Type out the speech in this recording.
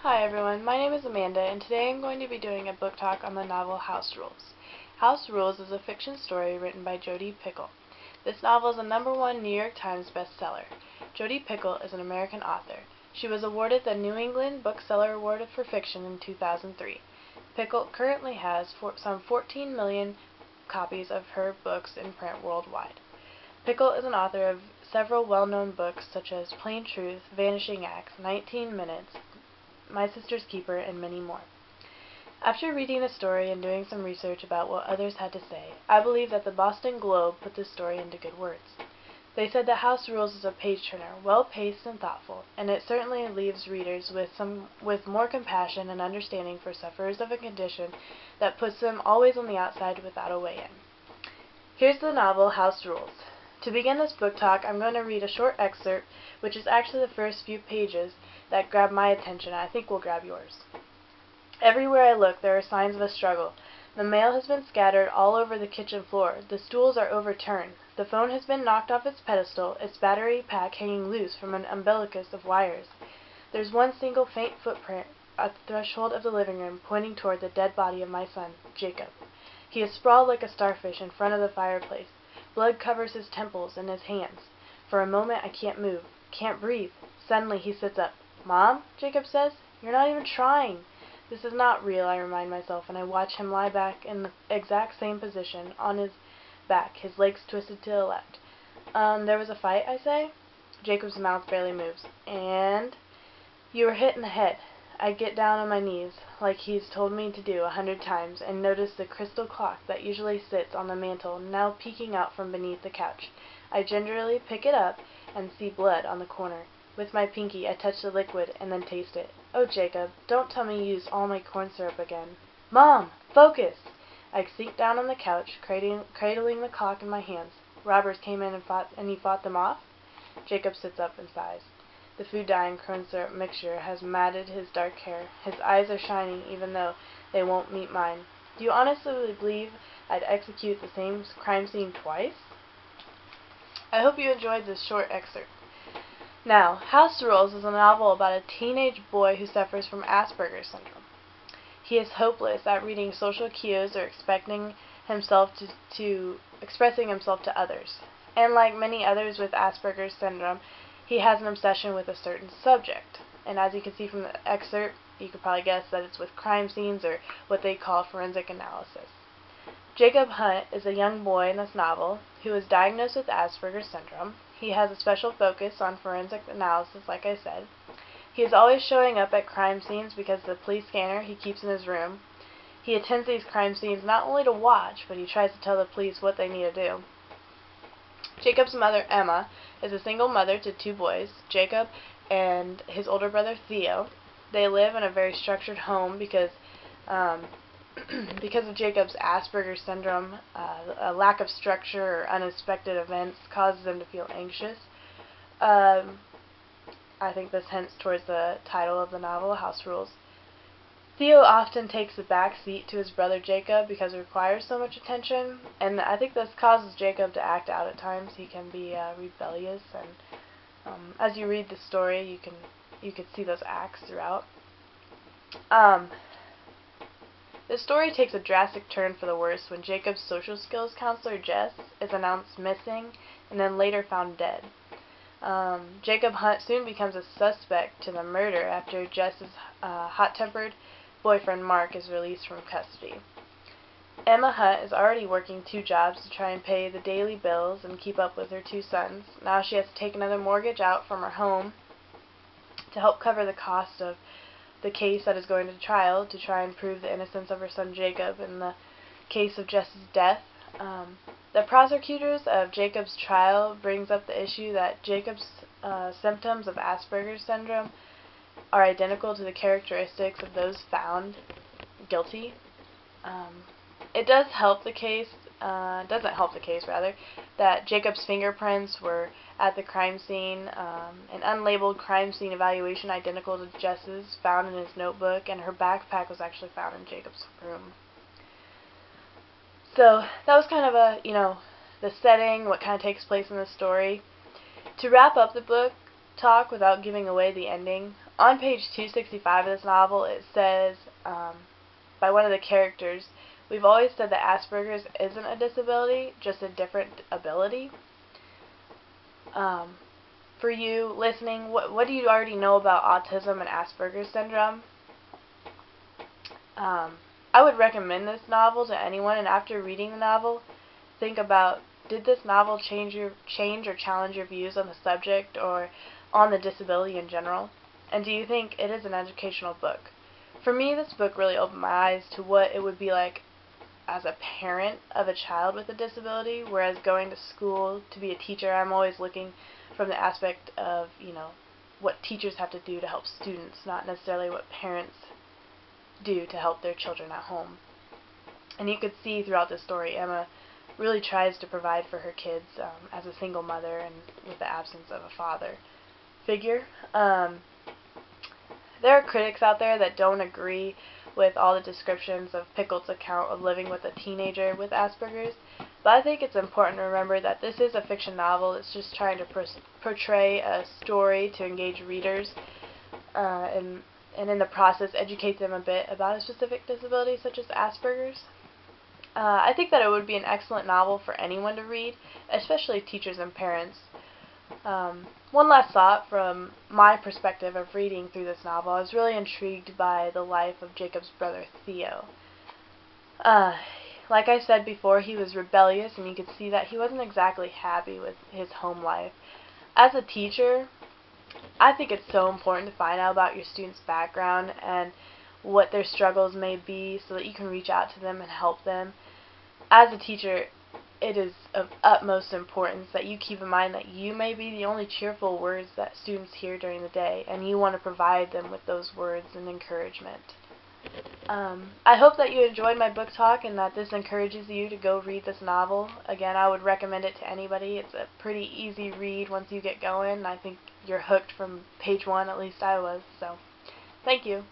Hi everyone, my name is Amanda and today I'm going to be doing a book talk on the novel House Rules. House Rules is a fiction story written by Jodi Picoult. This novel is a #1 New York Times bestseller. Jodi Picoult is an American author. She was awarded the New England Bookseller Award for Fiction in 2003. Picoult currently has some 14 million copies of her books in print worldwide. Picoult is an author of several well-known books such as Plain Truth, Vanishing Acts, 19 Minutes, My Sister's Keeper, and many more. After reading the story and doing some research about what others had to say, I believe that the Boston Globe put this story into good words. They said that House Rules is a page-turner, well-paced and thoughtful, and it certainly leaves readers with more compassion and understanding for sufferers of a condition that puts them always on the outside without a way in. Here's the novel House Rules. To begin this book talk, I'm going to read a short excerpt, which is actually the first few pages that grabbed my attention, and I think will grab yours. Everywhere I look, there are signs of a struggle. The mail has been scattered all over the kitchen floor. The stools are overturned. The phone has been knocked off its pedestal, its battery pack hanging loose from an umbilicus of wires. There's one single faint footprint at the threshold of the living room, pointing toward the dead body of my son, Jacob. He is sprawled like a starfish in front of the fireplace. Blood covers his temples and his hands. For a moment I can't move, can't breathe. Suddenly he sits up. "Mom," Jacob says, "you're not even trying." This is not real, I remind myself, and I watch him lie back in the exact same position, on his back, his legs twisted to the left. There was a fight, I say? Jacob's mouth barely moves. "And?" "You were hit in the head." I get down on my knees, like he's told me to do 100 times, and notice the crystal clock that usually sits on the mantel now peeking out from beneath the couch. I gingerly pick it up and see blood on the corner. With my pinky I touch the liquid and then taste it. "Oh, Jacob, don't tell me you used all my corn syrup again." "Mom! Focus!" I sink down on the couch, cradling the clock in my hands. "Robbers came in and you fought them off?" Jacob sits up and sighs. The food dye and corn syrup mixture has matted his dark hair. His eyes are shining even though they won't meet mine. "Do you honestly believe I'd execute the same crime scene twice?" I hope you enjoyed this short excerpt. Now, House Rules is a novel about a teenage boy who suffers from Asperger's syndrome. He is hopeless at reading social cues or expressing himself to others. And like many others with Asperger's syndrome, he has an obsession with a certain subject. And as you can see from the excerpt, you could probably guess that it's with crime scenes or what they call forensic analysis. Jacob Hunt is a young boy in this novel who is diagnosed with Asperger's syndrome. He has a special focus on forensic analysis, like I said. He is always showing up at crime scenes because of the police scanner he keeps in his room. He attends these crime scenes not only to watch, but he tries to tell the police what they need to do. Jacob's mother, Emma, is a single mother to 2 boys, Jacob and his older brother, Theo. They live in a very structured home because of Jacob's Asperger's syndrome. A lack of structure or unexpected events causes them to feel anxious. I think this hints towards the title of the novel, House Rules. Theo often takes a back seat to his brother Jacob because it requires so much attention, and I think this causes Jacob to act out at times. He can be rebellious, and as you read the story, you can see those acts throughout. The story takes a drastic turn for the worse when Jacob's social skills counselor, Jess, is announced missing and then later found dead. Jacob Hunt soon becomes a suspect to the murder after Jess's hot-tempered boyfriend, Mark, is released from custody. Emma Hunt is already working 2 jobs to try and pay the daily bills and keep up with her 2 sons. Now she has to take another mortgage out from her home to help cover the cost of the case that is going to trial to try and prove the innocence of her son Jacob in the case of Jess's death. The prosecutors of Jacob's trial brings up the issue that Jacob's symptoms of Asperger's syndrome are identical to the characteristics of those found guilty. It doesn't help the case that Jacob's fingerprints were at the crime scene, an unlabeled crime scene evaluation identical to Jess's found in his notebook, and her backpack was actually found in Jacob's room. So that was kind of the setting, what kind of takes place in the story. To wrap up the book talk without giving away the ending, on page 265 of this novel, it says, by one of the characters, "We've always said that Asperger's isn't a disability, just a different ability." For you listening, what do you already know about autism and Asperger's syndrome? I would recommend this novel to anyone, and after reading the novel, think about, did this novel change or challenge your views on the subject or on the disability in general? And do you think it is an educational book? For me, this book really opened my eyes to what it would be like as a parent of a child with a disability, whereas going to school to be a teacher, I'm always looking from the aspect of, what teachers have to do to help students, not necessarily what parents do to help their children at home. And you could see throughout the story, Emma really tries to provide for her kids as a single mother and with the absence of a father figure. There are critics out there that don't agree with all the descriptions of Picoult's account of living with a teenager with Asperger's, but I think it's important to remember that this is a fiction novel. It's just trying to portray a story to engage readers and in the process educate them a bit about a specific disability such as Asperger's. I think that it would be an excellent novel for anyone to read, especially teachers and parents. One last thought from my perspective of reading through this novel, I was really intrigued by the life of Jacob's brother Theo. Like I said before, he was rebellious, and you could see that he wasn't exactly happy with his home life. As a teacher, I think it's so important to find out about your students' background and what their struggles may be so that you can reach out to them and help them. As a teacher, it is of utmost importance that you keep in mind that you may be the only cheerful words that students hear during the day, and you want to provide them with those words and encouragement. I hope that you enjoyed my book talk and that this encourages you to go read this novel. Again, I would recommend it to anybody. It's a pretty easy read once you get going. I think you're hooked from page 1, at least I was. So, thank you.